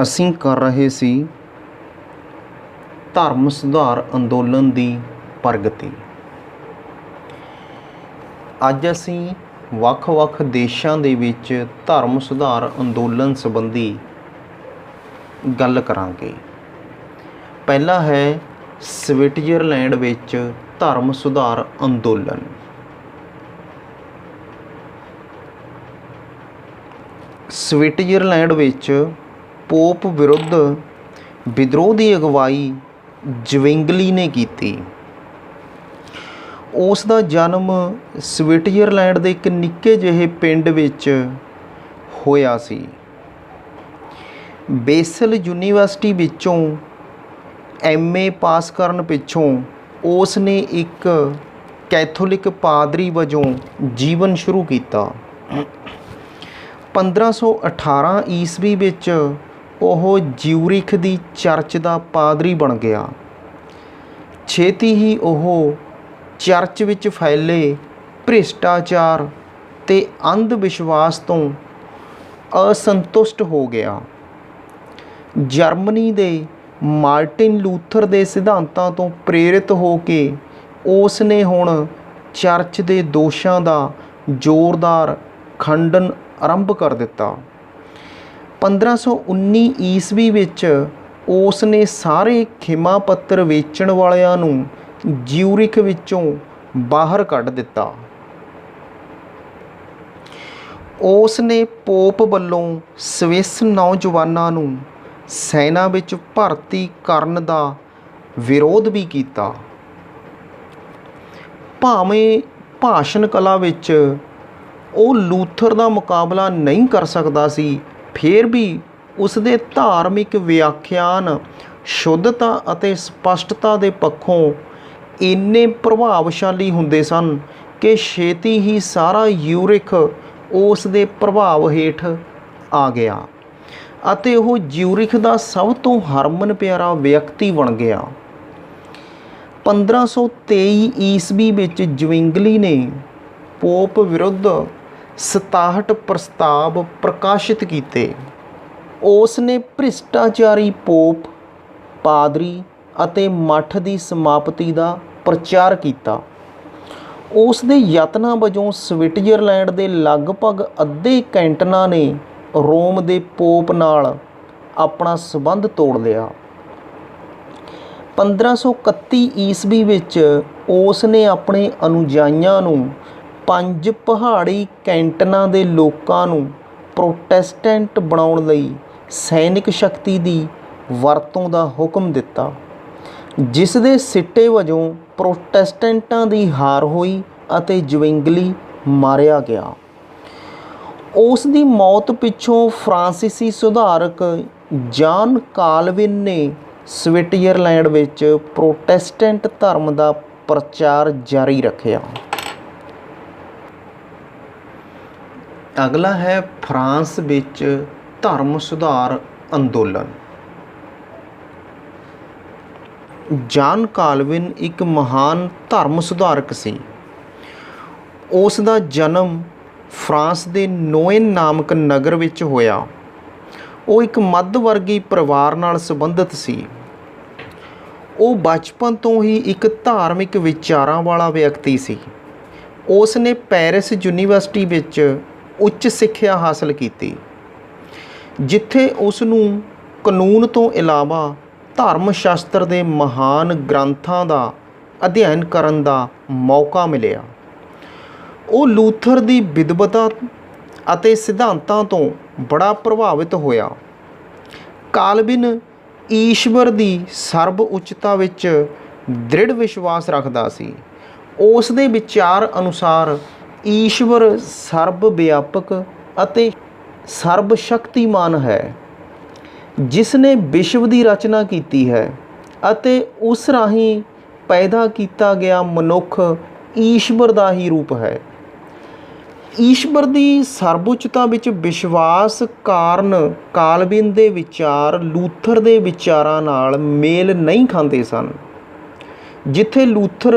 ਅਸੀਂ ਕਰ ਰਹੇ ਸੀ ਧਰਮ ਸੁਧਾਰ ਅੰਦੋਲਨ ਦੀ ਪ੍ਰਗਤੀ। ਅੱਜ ਅਸੀਂ ਵੱਖ-ਵੱਖ ਦੇਸ਼ਾਂ ਦੇ ਵਿੱਚ ਧਰਮ ਸੁਧਾਰ ਅੰਦੋਲਨ ਸੰਬੰਧੀ ਗੱਲ ਕਰਾਂਗੇ। ਪਹਿਲਾ ਹੈ ਸਵਿਟਜ਼ਰਲੈਂਡ ਵਿੱਚ ਧਰਮ ਸੁਧਾਰ ਅੰਦੋਲਨ। ਸਵਿਟਜ਼ਰਲੈਂਡ ਵਿੱਚ ਪੋਪ ਵਿਰੁੱਧ ਵਿਦਰੋਹ ਦੀ ਅਗਵਾਈ ਜ਼ਵਿੰਗਲੀ ਨੇ ਕੀਤੀ। ਉਸ ਦਾ ਜਨਮ ਸਵਿਟਜ਼ਰਲੈਂਡ ਦੇ ਇੱਕ ਨਿੱਕੇ ਜਿਹੇ ਪਿੰਡ ਵਿੱਚ ਹੋਇਆ ਸੀ। ਬੇਸਲ ਯੂਨੀਵਰਸਿਟੀ ਵਿੱਚੋਂ MA ਪਾਸ ਕਰਨ ਪਿੱਛੋਂ ਉਸ ਨੇ ਇੱਕ ਕੈਥੋਲਿਕ ਪਾਦਰੀ ਵਜੋਂ ਜੀਵਨ ਸ਼ੁਰੂ ਕੀਤਾ। 1518 ਈਸਵੀ ਵਿੱਚ ਉਹ ਜਿਊਰਿਖ ਦੀ ਚਰਚ ਦਾ ਪਾਦਰੀ ਬਣ ਗਿਆ। ਛੇਤੀ ਹੀ ਉਹ ਚਰਚ ਵਿੱਚ ਫੈਲੇ ਭ੍ਰਿਸ਼ਟਾਚਾਰ ਤੇ ਅੰਧ ਵਿਸ਼ਵਾਸ ਤੋਂ ਅਸੰਤੁਸ਼ਟ ਹੋ ਗਿਆ। ਜਰਮਨੀ ਦੇ ਮਾਰਟਿਨ ਲੂਥਰ ਦੇ ਸਿਧਾਂਤਾਂ ਤੋਂ ਪ੍ਰੇਰਿਤ ਹੋ ਕੇ ਉਸ ਨੇ ਹੁਣ ਚਰਚ ਦੇ ਦੋਸ਼ਾਂ ਦਾ ਜ਼ੋਰਦਾਰ ਖੰਡਨ ਆਰੰਭ ਕਰ ਦਿੱਤਾ। 1519 ਈਸਵੀ ਵਿੱਚ ਉਸ ਨੇ ਸਾਰੇ ਖਿਮਾ ਪੱਤਰ ਵੇਚਣ ਵਾਲਿਆਂ ਨੂੰ ਜਿਊਰਿਖ ਵਿੱਚੋਂ ਬਾਹਰ ਕੱਢ ਦਿੱਤਾ। ਉਸ ਨੇ ਪੋਪ ਵੱਲੋਂ ਸਵਿਸ ਨੌਜਵਾਨਾਂ ਨੂੰ ਸੈਨਾ ਵਿੱਚ ਭਰਤੀ ਕਰਨ ਦਾ ਵਿਰੋਧ ਵੀ ਕੀਤਾ। ਭਾਵੇਂ ਭਾਸ਼ਣ ਕਲਾ ਵਿੱਚ ਉਹ ਲੂਥਰ ਦਾ ਮੁਕਾਬਲਾ ਨਹੀਂ ਕਰ ਸਕਦਾ ਸੀ, ਫਿਰ ਵੀ ਉਸਦੇ ਧਾਰਮਿਕ ਵਿਆਖਿਆਨ ਸ਼ੁੱਧਤਾ ਅਤੇ ਸਪਸ਼ਟਤਾ ਦੇ ਪੱਖੋਂ ਇੰਨੇ ਪ੍ਰਭਾਵਸ਼ਾਲੀ ਹੁੰਦੇ ਸਨ ਕਿ ਛੇਤੀ ਹੀ ਸਾਰਾ ਯੂਰਿਖ ਉਸ ਦੇ ਪ੍ਰਭਾਵ ਹੇਠ ਆ ਗਿਆ ਅਤੇ ਉਹ ਜਿਊਰਿਖ ਦਾ ਸਭ ਤੋਂ ਹਰਮਨ ਪਿਆਰਾ ਵਿਅਕਤੀ ਬਣ ਗਿਆ। 1523 ਈਸਵੀ ਵਿੱਚ ਜ਼ਵਿੰਗਲੀ ਨੇ ਪੋਪ ਵਿਰੁੱਧ 67 ਪ੍ਰਸਤਾਵ ਪ੍ਰਕਾਸ਼ਿਤ ਕੀਤੇ। ਉਸ ਨੇ ਭ੍ਰਿਸ਼ਟਾਚਾਰੀ ਪੋਪ, ਪਾਦਰੀ ਅਤੇ ਮੱਠ ਦੀ ਸਮਾਪਤੀ ਦਾ ਪ੍ਰਚਾਰ ਕੀਤਾ। ਉਸ ਦੇ ਯਤਨਾਂ ਵਜੋਂ ਸਵਿਟਜ਼ਰਲੈਂਡ ਦੇ ਲਗਭਗ ਅੱਧੇ ਕੈਂਟਨਾਂ ਨੇ ਰੋਮ ਦੇ ਪੋਪ ਨਾਲ ਆਪਣਾ ਸੰਬੰਧ ਤੋੜ ਲਿਆ। 1531 ਈਸਵੀ ਵਿੱਚ ਉਸ ਨੇ ਆਪਣੇ ਅਨੁਯਾਈਆਂ ਨੂੰ 5 ਪਹਾੜੀ ਕੈਂਟਨਾਂ ਦੇ ਲੋਕਾਂ ਨੂੰ ਪ੍ਰੋਟੈਸਟੈਂਟ ਬਣਾਉਣ ਲਈ ਸੈਨਿਕ ਸ਼ਕਤੀ ਦੀ ਵਰਤੋਂ ਦਾ ਹੁਕਮ ਦਿੱਤਾ, ਜਿਸ ਦੇ ਸਿੱਟੇ ਵਜੋਂ ਪ੍ਰੋਟੈਸਟੈਂਟਾਂ ਦੀ ਹਾਰ ਹੋਈ ਅਤੇ ਜ਼ਵਿੰਗਲੀ ਮਾਰਿਆ ਗਿਆ। ਉਸ ਦੀ ਮੌਤ ਪਿੱਛੋਂ ਫਰਾਂਸੀਸੀ ਸੁਧਾਰਕ ਜਾਨ ਕਾਲਵਿਨ ਨੇ ਸਵਿਟਜ਼ਰਲੈਂਡ ਵਿੱਚ ਪ੍ਰੋਟੈਸਟੈਂਟ ਧਰਮ ਦਾ ਪ੍ਰਚਾਰ ਜਾਰੀ ਰੱਖਿਆ। ਅਗਲਾ ਹੈ ਫਰਾਂਸ ਵਿੱਚ ਧਰਮ ਸੁਧਾਰ ਅੰਦੋਲਨ। ਜਾਨ ਕਾਲਵਿਨ ਇੱਕ ਮਹਾਨ ਧਰਮ ਸੁਧਾਰਕ ਸੀ। ਉਸ ਦਾ ਜਨਮ ਫਰਾਂਸ ਦੇ ਨੋਏਨ ਨਾਮਕ ਨਗਰ ਵਿੱਚ ਹੋਇਆ। ਉਹ ਇੱਕ ਮੱਧ ਵਰਗੀ ਪਰਿਵਾਰ ਨਾਲ ਸੰਬੰਧਿਤ ਸੀ। ਉਹ ਬਚਪਨ ਤੋਂ ਹੀ ਇੱਕ ਧਾਰਮਿਕ ਵਿਚਾਰਾਂ ਵਾਲਾ ਵਿਅਕਤੀ ਸੀ। ਉਸ ਨੇ ਪੈਰਿਸ ਯੂਨੀਵਰਸਿਟੀ ਵਿੱਚ ਉੱਚ ਸਿੱਖਿਆ ਹਾਸਲ ਕੀਤੀ, ਜਿੱਥੇ ਉਸ ਨੂੰ ਕਾਨੂੰਨ ਤੋਂ ਇਲਾਵਾ ਧਰਮ ਸ਼ਾਸਤਰ ਦੇ ਮਹਾਨ ਗ੍ਰੰਥਾਂ ਦਾ ਅਧਿਐਨ ਕਰਨ ਦਾ ਮੌਕਾ ਮਿਲਿਆ। ਉਹ ਲੂਥਰ ਦੀ ਵਿਦਵਤਾ ਅਤੇ ਸਿਧਾਂਤਾਂ ਤੋਂ ਬੜਾ ਪ੍ਰਭਾਵਿਤ ਹੋਇਆ। ਕਾਲਵਿਨ ਈਸ਼ਵਰ ਦੀ ਸਰਬ ਉੱਚਤਾ ਵਿੱਚ ਦ੍ਰਿੜ ਵਿਸ਼ਵਾਸ ਰੱਖਦਾ ਸੀ। ਉਸ ਦੇ ਵਿਚਾਰ ਅਨੁਸਾਰ ਈਸ਼ਵਰ ਸਰਬ ਵਿਆਪਕ ਅਤੇ ਸਰਬ ਸ਼ਕਤੀਮਾਨ ਹੈ, ਜਿਸ ਨੇ ਵਿਸ਼ਵ ਦੀ ਰਚਨਾ ਕੀਤੀ ਹੈ ਅਤੇ ਉਸ ਰਾਹੀਂ ਪੈਦਾ ਕੀਤਾ ਗਿਆ ਮਨੁੱਖ ਈਸ਼ਵਰ ਦਾ ਹੀ ਰੂਪ ਹੈ। ਈਸ਼ਵਰ ਦੀ ਸਰਬਉੱਚਤਾ ਵਿੱਚ ਵਿਸ਼ਵਾਸ ਕਾਰਨ ਕਾਲਵਿਨ ਦੇ ਵਿਚਾਰ ਲੂਥਰ ਦੇ ਵਿਚਾਰਾਂ ਨਾਲ ਮੇਲ ਨਹੀਂ ਖਾਂਦੇ ਸਨ। ਜਿੱਥੇ ਲੂਥਰ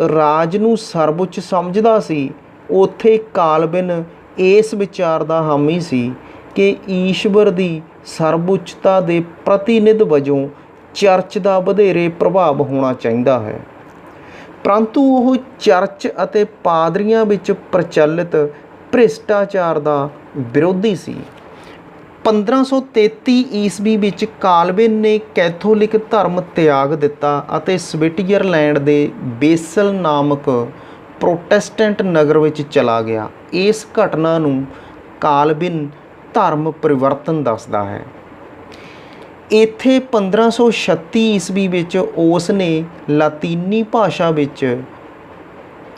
ਰਾਜ ਨੂੰ ਸਰਬਉੱਚ ਸਮਝਦਾ ਸੀ, ਉੱਥੇ ਕਾਲਵਿਨ ਇਸ ਵਿਚਾਰ ਦਾ ਹਾਮੀ ਸੀ ਕਿ ਈਸ਼ਵਰ ਦੀ ਸਰਵਉੱਚਤਾ ਦੇ ਪ੍ਰਤੀਨਿਧ ਵਜੋਂ ਚਰਚ ਦਾ ਵਧੇਰੇ ਪ੍ਰਭਾਵ ਹੋਣਾ ਚਾਹੀਦਾ ਹੈ, ਪਰੰਤੂ ਉਹ ਚਰਚ ਅਤੇ ਪਾਦਰੀਆਂ ਵਿੱਚ ਪ੍ਰਚਲਿਤ ਭ੍ਰਿਸ਼ਟਾਚਾਰ ਦਾ ਵਿਰੋਧੀ ਸੀ। 1533 ਈਸਵੀ ਵਿੱਚ ਕਾਲਵਿਨ ਨੇ ਕੈਥੋਲਿਕ ਧਰਮ ਤਿਆਗ ਦਿੱਤਾ ਅਤੇ ਸਵਿਟਜ਼ਰਲੈਂਡ ਦੇ ਬੇਸਲ ਨਾਮਕ ਪ੍ਰੋਟੈਸਟੈਂਟ ਨਗਰ ਵਿੱਚ ਚਲਾ ਗਿਆ। ਇਸ ਘਟਨਾ ਨੂੰ ਕਾਲਵਿਨ ਧਰਮ ਪਰਿਵਰਤਨ ਦੱਸਦਾ ਹੈ। ਇੱਥੇ 1536 ਈਸਵੀ ਵਿੱਚ ਉਸ ਨੇ ਲਾਤੀਨੀ ਭਾਸ਼ਾ ਵਿੱਚ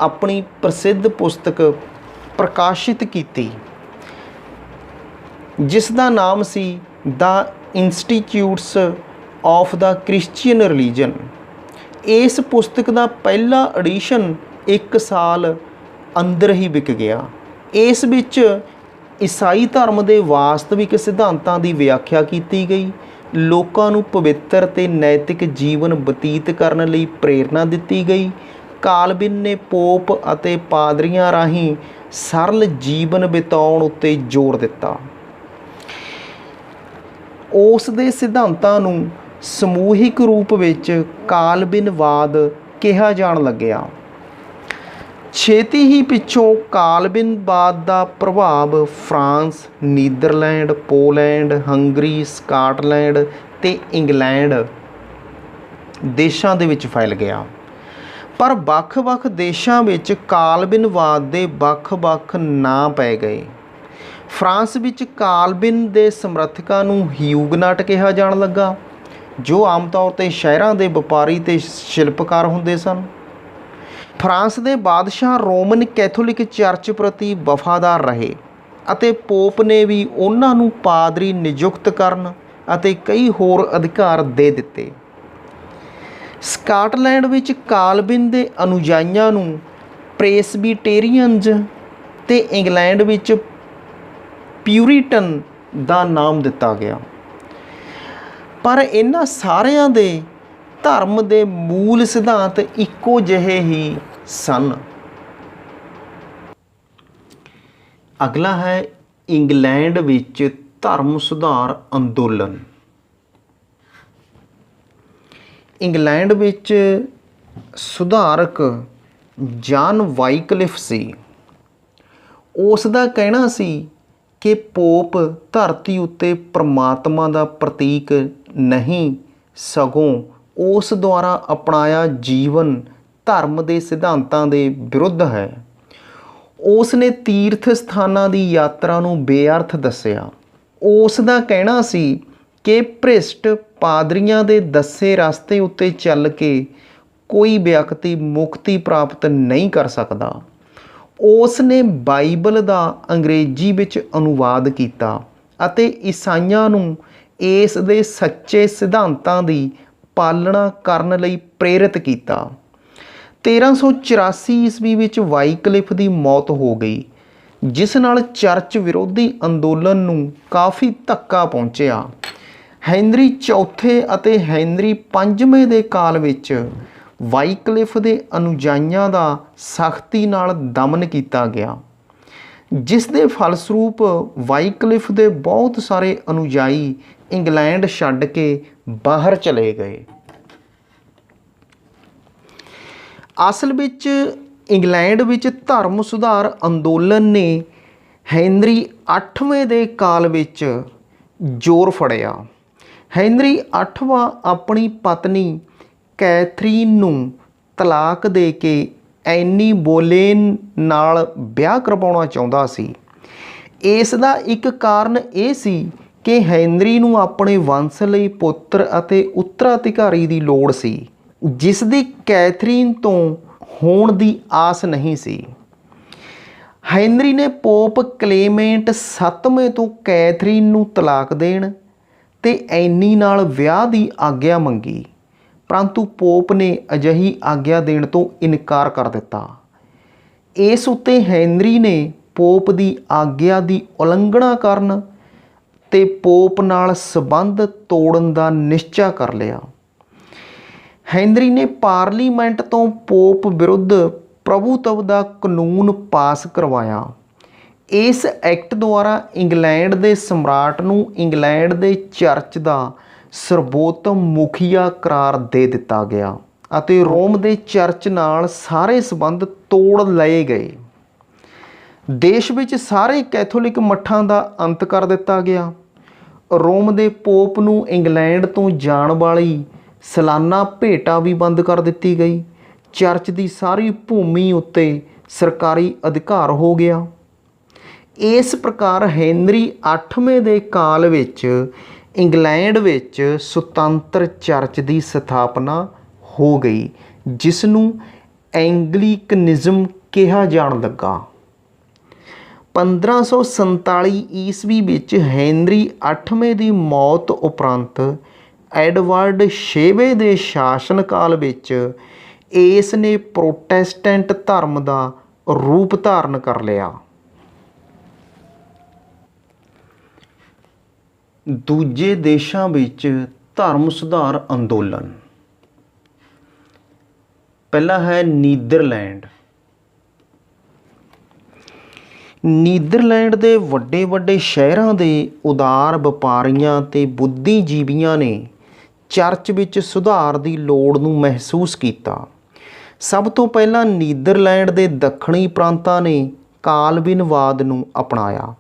ਆਪਣੀ ਪ੍ਰਸਿੱਧ ਪੁਸਤਕ ਪ੍ਰਕਾਸ਼ਿਤ ਕੀਤੀ, ਜਿਸ ਦਾ ਨਾਮ ਸੀ the institutes of the Christian religion. ਇਸ ਪੁਸਤਕ ਦਾ ਪਹਿਲਾ ਐਡੀਸ਼ਨ 1 ਸਾਲ ਅੰਦਰ ਹੀ ਵਿਕ ਗਿਆ। ਇਸ ਵਿੱਚ ਈਸਾਈ ਧਰਮ ਦੇ ਵਾਸਤਵਿਕ ਸਿਧਾਂਤਾਂ ਦੀ ਵਿਆਖਿਆ ਕੀਤੀ ਗਈ, ਲੋਕਾਂ ਨੂੰ ਪਵਿੱਤਰ ਅਤੇ ਨੈਤਿਕ ਜੀਵਨ ਬਤੀਤ ਕਰਨ ਲਈ ਪ੍ਰੇਰਨਾ ਦਿੱਤੀ ਗਈ। ਕਾਲਵਿਨ ਨੇ ਪੋਪ ਅਤੇ ਪਾਦਰੀਆਂ ਰਾਹੀਂ ਸਰਲ ਜੀਵਨ ਬਿਤਾਉਣ ਉੱਤੇ ਜ਼ੋਰ ਦਿੱਤਾ। ਉਸ ਦੇ ਸਿਧਾਂਤਾਂ ਨੂੰ ਸਮੂਹਿਕ ਰੂਪ ਵਿੱਚ ਕਾਲਵਿਨਵਾਦ ਕਿਹਾ ਜਾਣ ਲੱਗਿਆ। ਛੇਤੀ ਹੀ ਪਿੱਛੋਂ ਕਾਲਵਿਨਵਾਦ ਦਾ ਪ੍ਰਭਾਵ France, Netherlands, Poland, Hungary, Scotland ਅਤੇ ਇੰਗਲੈਂਡ ਦੇਸ਼ਾਂ ਦੇ ਵਿੱਚ ਫੈਲ ਗਿਆ। ਪਰ ਵੱਖ-ਵੱਖ ਦੇਸ਼ਾਂ ਵਿੱਚ ਕਾਲਵਿਨਵਾਦ ਦੇ ਵੱਖ-ਵੱਖ ਨਾਂ ਪੈ ਗਏ। ਫਰਾਂਸ ਵਿੱਚ ਕਾਲਵਿਨ ਦੇ ਸਮਰਥਕਾਂ ਨੂੰ ਹਿਊਗਨਾਟ ਕਿਹਾ ਜਾਣ ਲੱਗਾ, ਜੋ ਆਮ ਤੌਰ 'ਤੇ ਸ਼ਹਿਰਾਂ ਦੇ ਵਪਾਰੀ ਅਤੇ ਸ਼ਿਲਪਕਾਰ ਹੁੰਦੇ ਸਨ। ਫਰਾਂਸ ਦੇ ਬਾਦਸ਼ਾਹ ਰੋਮਨ ਕੈਥੋਲਿਕ ਚਰਚ ਪ੍ਰਤੀ ਵਫਾਦਾਰ ਰਹੇ ਅਤੇ ਪੋਪ ਨੇ ਵੀ ਉਹਨਾਂ ਨੂੰ ਪਾਦਰੀ ਨਿਯੁਕਤ ਕਰਨ ਅਤੇ ਕਈ ਹੋਰ ਅਧਿਕਾਰ ਦੇ ਦਿੱਤੇ। ਸਕਾਟਲੈਂਡ ਵਿੱਚ ਕਾਲਵਿਨ ਦੇ ਅਨੁਯਾਈਆਂ ਨੂੰ ਪ੍ਰੈਸਬੀਟੇਰੀਅਨਜ਼ ਅਤੇ ਇੰਗਲੈਂਡ ਵਿੱਚ ਪਿਊਰੀਟਨ ਦਾ ਨਾਮ ਦਿੱਤਾ ਗਿਆ। ਪਰ ਇਹਨਾਂ ਸਾਰਿਆਂ ਦੇ ਧਰਮ ਦੇ ਮੂਲ ਸਿਧਾਂਤ ਇੱਕੋ ਜਿਹੇ ਹੀ ਸਨ। ਅਗਲਾ ਹੈ ਇੰਗਲੈਂਡ ਵਿੱਚ ਧਰਮ ਸੁਧਾਰ ਅੰਦੋਲਨ। ਇੰਗਲੈਂਡ ਵਿੱਚ ਸੁਧਾਰਕ ਜਾਨ ਵਾਈਕਲਿਫ ਸੀ। ਉਸ ਦਾ ਕਹਿਣਾ ਸੀ ਕਿ ਪੋਪ ਧਰਤੀ ਉੱਤੇ ਪਰਮਾਤਮਾ ਦਾ ਪ੍ਰਤੀਕ ਨਹੀਂ, ਸਗੋਂ ਉਸ ਦੁਆਰਾ ਅਪਣਾਇਆ ਜੀਵਨ ਧਰਮ ਦੇ ਸਿਧਾਂਤਾਂ ਦੇ ਵਿਰੁੱਧ ਹੈ। ਉਸ ਨੇ ਤੀਰਥ ਸਥਾਨਾਂ ਦੀ ਯਾਤਰਾ ਨੂੰ ਬੇਅਰਥ ਦੱਸਿਆ। ਉਸ ਦਾ ਕਹਿਣਾ ਸੀ ਕਿ ਭ੍ਰਿਸ਼ਟ ਪਾਦਰੀਆਂ ਦੇ ਦੱਸੇ ਰਸਤੇ ਉੱਤੇ ਚੱਲ ਕੇ ਕੋਈ ਵਿਅਕਤੀ ਮੁਕਤੀ ਪ੍ਰਾਪਤ ਨਹੀਂ ਕਰ ਸਕਦਾ। ਉਸ ਨੇ ਬਾਈਬਲ ਦਾ ਅੰਗਰੇਜ਼ੀ ਵਿੱਚ ਅਨੁਵਾਦ ਕੀਤਾ ਅਤੇ ਈਸਾਈਆਂ ਨੂੰ ਇਸ ਦੇ ਸੱਚੇ ਸਿਧਾਂਤਾਂ ਦੀ ਪਾਲਣਾ ਕਰਨ ਲਈ ਪ੍ਰੇਰਿਤ ਕੀਤਾ। 1384 ਈਸਵੀ ਵਿੱਚ ਵਾਈਕਲਿਫ ਦੀ ਮੌਤ ਹੋ ਗਈ, ਜਿਸ ਨਾਲ ਚਰਚ ਵਿਰੋਧੀ ਅੰਦੋਲਨ ਨੂੰ ਕਾਫੀ ਧੱਕਾ ਪਹੁੰਚਿਆ। ਹੈਨਰੀ ਚੌਥੇ ਅਤੇ ਹੈਨਰੀ ਪੰਜਵੇਂ ਦੇ ਕਾਲ ਵਿੱਚ ਵਾਈਕਲਿਫ ਦੇ ਅਨੁਯਾਈਆਂ ਦਾ ਸਖਤੀ ਨਾਲ ਦਮਨ ਕੀਤਾ ਗਿਆ, ਜਿਸ ਦੇ ਫਲਸਰੂਪ ਵਾਈਕਲਿਫ ਦੇ ਬਹੁਤ ਸਾਰੇ ਅਨੁਯਾਈ ਇੰਗਲੈਂਡ ਛੱਡ ਕੇ ਬਾਹਰ ਚਲੇ ਗਏ। ਅਸਲ ਵਿੱਚ ਇੰਗਲੈਂਡ ਵਿੱਚ ਧਰਮ ਸੁਧਾਰ ਅੰਦੋਲਨ ਨੇ ਹੈਨਰੀ 8ਵੇਂ ਦੇ ਕਾਲ ਵਿੱਚ ਜ਼ੋਰ ਫੜਿਆ। ਹੈਨਰੀ 8ਵਾਂ ਆਪਣੀ ਪਤਨੀ ਕੈਥਰੀਨ ਨੂੰ ਤਲਾਕ ਦੇ ਕੇ ਐਨੀ ਬੋਲੇਨ ਨਾਲ ਵਿਆਹ ਕਰਵਾਉਣਾ ਚਾਹੁੰਦਾ ਸੀ। ਇਸ ਦਾ ਇੱਕ ਕਾਰਨ ਇਹ ਸੀ ਕਿ ਹੈਨਰੀ ਨੂੰ ਆਪਣੇ ਵੰਸ਼ ਲਈ ਪੁੱਤਰ ਅਤੇ ਉੱਤਰਾਧਿਕਾਰੀ ਦੀ ਲੋੜ ਸੀ, ਜਿਸ ਦੀ ਕੈਥਰੀਨ ਤੋਂ ਹੋਣ ਦੀ ਆਸ ਨਹੀਂ ਸੀ। ਹੈਨਰੀ ਨੇ ਪੋਪ ਕਲੇਮੈਂਟ 7ਵੇਂ ਤੋਂ ਕੈਥਰੀਨ ਨੂੰ ਤਲਾਕ ਦੇਣ ਅਤੇ ਐਨੀ ਨਾਲ ਵਿਆਹ ਦੀ ਆਗਿਆ ਮੰਗੀ, ਪਰੰਤੂ ਪੋਪ ਨੇ ਅਜਿਹੀ ਆਗਿਆ ਦੇਣ ਤੋਂ ਇਨਕਾਰ ਕਰ ਦਿੱਤਾ। ਇਸ ਉੱਤੇ ਹੈਨਰੀ ਨੇ ਪੋਪ ਦੀ ਆਗਿਆ ਦੀ ਉਲੰਘਣਾ ਕਰਨ ਅਤੇ ਪੋਪ ਨਾਲ ਸੰਬੰਧ ਤੋੜਨ ਦਾ ਨਿਸ਼ਚਾ ਕਰ ਲਿਆ। ਹੈਨਰੀ ਨੇ ਪਾਰਲੀਮੈਂਟ ਤੋਂ ਪੋਪ ਵਿਰੁੱਧ ਪ੍ਰਭੂਤਵ ਦਾ ਕਾਨੂੰਨ ਪਾਸ ਕਰਵਾਇਆ। ਇਸ ਐਕਟ ਦੁਆਰਾ ਇੰਗਲੈਂਡ ਦੇ ਸਮਰਾਟ ਨੂੰ ਇੰਗਲੈਂਡ ਦੇ ਚਰਚ ਦਾ ਸਰਬੋਤਮ ਮੁਖੀਆ ਕਰਾਰ ਦੇ ਦਿੱਤਾ ਗਿਆ ਅਤੇ ਰੋਮ ਦੇ ਚਰਚ ਨਾਲ ਸਾਰੇ ਸੰਬੰਧ ਤੋੜ ਲਏ ਗਏ। ਦੇਸ਼ ਵਿੱਚ ਸਾਰੇ ਕੈਥੋਲਿਕ ਮੱਠਾਂ ਦਾ ਅੰਤ ਕਰ ਦਿੱਤਾ ਗਿਆ। ਰੋਮ ਦੇ ਪੋਪ ਨੂੰ ਇੰਗਲੈਂਡ ਤੋਂ ਜਾਣ ਵਾਲੀ ਸਾਲਾਨਾ ਭੇਟਾ ਵੀ ਬੰਦ ਕਰ ਦਿੱਤੀ ਗਈ। ਚਰਚ ਦੀ ਸਾਰੀ ਭੂਮੀ ਉੱਤੇ ਸਰਕਾਰੀ ਅਧਿਕਾਰ ਹੋ ਗਿਆ। ਇਸ ਪ੍ਰਕਾਰ ਹੈਨਰੀ 8ਵੇਂ ਦੇ ਕਾਲ ਵਿੱਚ ਇੰਗਲੈਂਡ ਵਿੱਚ ਸੁਤੰਤਰ ਚਰਚ ਦੀ ਸਥਾਪਨਾ ਹੋ ਗਈ, ਜਿਸ ਨੂੰ ਐਂਗਲੀਕਨਿਜ਼ਮ ਕਿਹਾ ਜਾਣ ਲੱਗਾ। 1547 ਈਸਵੀ ਵਿੱਚ ਹੈਨਰੀ 8ਵੇਂ ਦੀ ਮੌਤ ਉਪਰੰਤ ਐਡਵਰਡ 6ਵੇਂ ਦੇ ਸ਼ਾਸਨ ਕਾਲ ਵਿੱਚ ਇਸ ਨੇ ਪ੍ਰੋਟੈਸਟੈਂਟ ਧਰਮ ਦਾ ਰੂਪ ਧਾਰਨ ਕਰ ਲਿਆ। ਦੂਜੇ ਦੇਸ਼ਾਂ ਵਿੱਚ ਧਰਮ ਸੁਧਾਰ ਅੰਦੋਲਨ। ਪਹਿਲਾ ਹੈ ਨੀਦਰਲੈਂਡ। ਨੀਦਰਲੈਂਡ ਦੇ ਵੱਡੇ ਵੱਡੇ ਸ਼ਹਿਰਾਂ ਦੇ ਉਦਾਰ ਵਪਾਰੀਆਂ ਤੇ ਬੁੱਧੀਜੀਵੀਆਂ ਨੇ ਚਰਚ ਵਿੱਚ ਸੁਧਾਰ ਦੀ ਲੋੜ ਨੂੰ ਮਹਿਸੂਸ ਕੀਤਾ। ਸਭ ਤੋਂ ਪਹਿਲਾਂ ਨੀਦਰਲੈਂਡ ਦੇ ਦੱਖਣੀ ਪ੍ਰਾਂਤਾਂ ਨੇ ਕਾਲਵਿਨਵਾਦ ਨੂੰ ਅਪਣਾਇਆ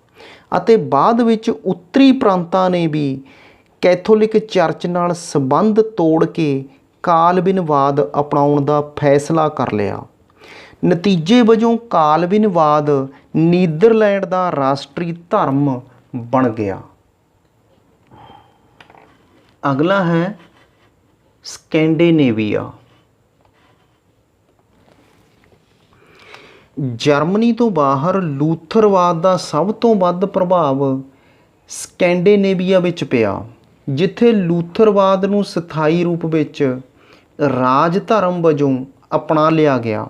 ਅਤੇ ਬਾਅਦ ਵਿੱਚ ਉੱਤਰੀ ਪ੍ਰਾਂਤਾਂ ਨੇ ਵੀ ਕੈਥੋਲਿਕ ਚਰਚ ਨਾਲ ਸੰਬੰਧ ਤੋੜ ਕੇ ਕਾਲਵਿਨਵਾਦ ਅਪਣਾਉਣ ਦਾ ਫੈਸਲਾ ਕਰ ਲਿਆ। ਨਤੀਜੇ ਵਜੋਂ ਕਾਲਵਿਨਵਾਦ ਨੀਦਰਲੈਂਡ ਦਾ ਰਾਸ਼ਟਰੀ ਧਰਮ ਬਣ ਗਿਆ। ਅਗਲਾ ਹੈ ਸਕੈਂਡੀਨੇਵੀਆ। ਜਰਮਨੀ ਤੋਂ ਬਾਹਰ ਲੂਥਰਵਾਦ ਦਾ ਸਭ ਤੋਂ ਵੱਧ ਪ੍ਰਭਾਵ ਸਕੈਂਡੀਨੇਵੀਆ ਵਿੱਚ ਪਿਆ, ਜਿੱਥੇ ਲੂਥਰਵਾਦ ਨੂੰ ਸਥਾਈ ਰੂਪ ਵਿੱਚ ਰਾਜ ਧਰਮ ਵਜੋਂ ਅਪਣਾ ਲਿਆ ਗਿਆ।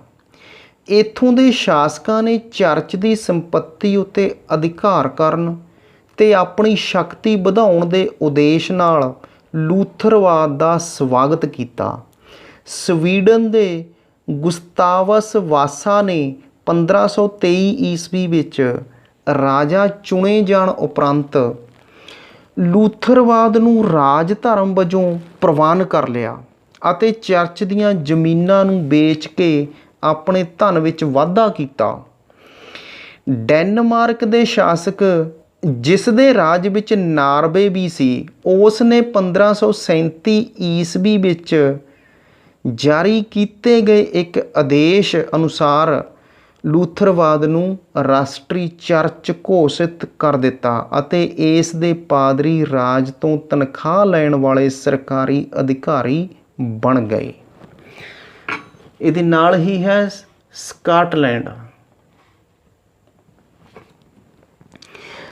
ਇੱਥੋਂ ਦੇ ਸ਼ਾਸਕਾਂ ਨੇ ਚਰਚ ਦੀ ਸੰਪੱਤੀ ਉੱਤੇ ਅਧਿਕਾਰ ਕਰਨ ਤੇ ਆਪਣੀ ਸ਼ਕਤੀ ਵਧਾਉਣ ਦੇ ਉਦੇਸ਼ ਨਾਲ ਲੂਥਰਵਾਦ ਦਾ ਸਵਾਗਤ ਕੀਤਾ। ਸਵੀਡਨ ਦੇ ਗੁਸਤਾਵਸ ਵਾਸਾ ਨੇ 1523 ਈਸਵੀ ਵਿੱਚ ਰਾਜਾ ਚੁਣੇ ਜਾਣ ਉਪਰੰਤ ਲੂਥਰਵਾਦ ਨੂੰ ਰਾਜ ਧਰਮ ਵਜੋਂ ਪ੍ਰਵਾਨ ਕਰ ਲਿਆ ਅਤੇ ਚਰਚ ਦੀਆਂ ਜ਼ਮੀਨਾਂ ਨੂੰ ਵੇਚ ਕੇ ਆਪਣੇ ਧਨ ਵਿੱਚ ਵਾਧਾ ਕੀਤਾ। ਡੈਨਮਾਰਕ ਦੇ ਸ਼ਾਸਕ, ਜਿਸ ਦੇ ਰਾਜ ਵਿੱਚ ਨਾਰਵੇ ਵੀ ਸੀ, ਉਸ ਨੇ 1537 ਈਸਵੀ ਵਿੱਚ ਜਾਰੀ ਕੀਤੇ ਗਏ ਇੱਕ ਆਦੇਸ਼ ਅਨੁਸਾਰ ਲੂਥਰਵਾਦ ਨੂੰ ਰਾਸ਼ਟਰੀ ਚਰਚ ਘੋਸ਼ਿਤ ਕਰ ਦਿੱਤਾ ਅਤੇ ਇਸ ਦੇ ਪਾਦਰੀ ਰਾਜ ਤੋਂ ਤਨਖਾਹ ਲੈਣ ਵਾਲੇ ਸਰਕਾਰੀ ਅਧਿਕਾਰੀ ਬਣ ਗਏ। ਇਹਦੇ ਨਾਲ ਹੀ ਹੈ ਸਕਾਟਲੈਂਡ।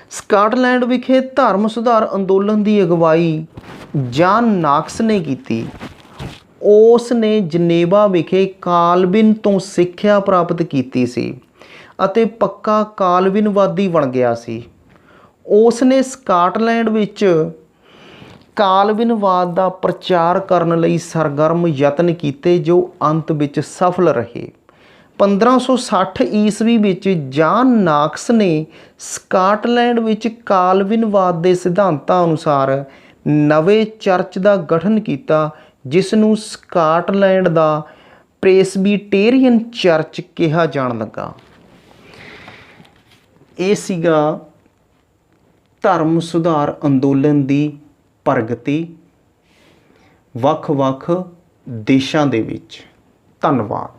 ਸਕਾਟਲੈਂਡ ਵਿਖੇ ਧਰਮ ਸੁਧਾਰ ਅੰਦੋਲਨ ਦੀ ਅਗਵਾਈ ਜਾਨ ਨਾਕਸ ਨੇ ਕੀਤੀ। ਉਸ ਨੇ ਜਨੇਵਾ ਵਿਖੇ ਕਾਲਵਿਨ ਤੋਂ ਸਿੱਖਿਆ ਪ੍ਰਾਪਤ ਕੀਤੀ ਸੀ ਅਤੇ ਪੱਕਾ ਕਾਲਵਿਨਵਾਦੀ ਬਣ ਗਿਆ ਸੀ। ਉਸ ਨੇ ਸਕਾਟਲੈਂਡ ਵਿੱਚ ਕਾਲਵਿਨਵਾਦ ਦਾ ਪ੍ਰਚਾਰ ਕਰਨ ਲਈ ਸਰਗਰਮ ਯਤਨ ਕੀਤੇ, ਜੋ ਅੰਤ ਵਿੱਚ ਸਫਲ ਰਹੇ। 1560 ਈਸਵੀ ਵਿੱਚ ਜਾਨ ਨਾਕਸ ਨੇ ਸਕਾਟਲੈਂਡ ਵਿੱਚ ਕਾਲਵਿਨਵਾਦ ਦੇ ਸਿਧਾਂਤਾਂ ਅਨੁਸਾਰ ਨਵੇਂ ਚਰਚ ਦਾ ਗਠਨ ਕੀਤਾ, ਜਿਸ ਨੂੰ ਸਕਾਟਲੈਂਡ ਦਾ ਪ੍ਰੈਸਬੀਟੇਰੀਅਨ ਚਰਚ ਕਿਹਾ ਜਾਣ ਲੱਗਾ। ਇਹ ਸੀਗਾ ਧਰਮ ਸੁਧਾਰ ਅੰਦੋਲਨ ਦੀ ਪ੍ਰਗਤੀ ਵੱਖ-ਵੱਖ ਦੇਸ਼ਾਂ ਦੇ ਵਿੱਚ। ਧੰਨਵਾਦ।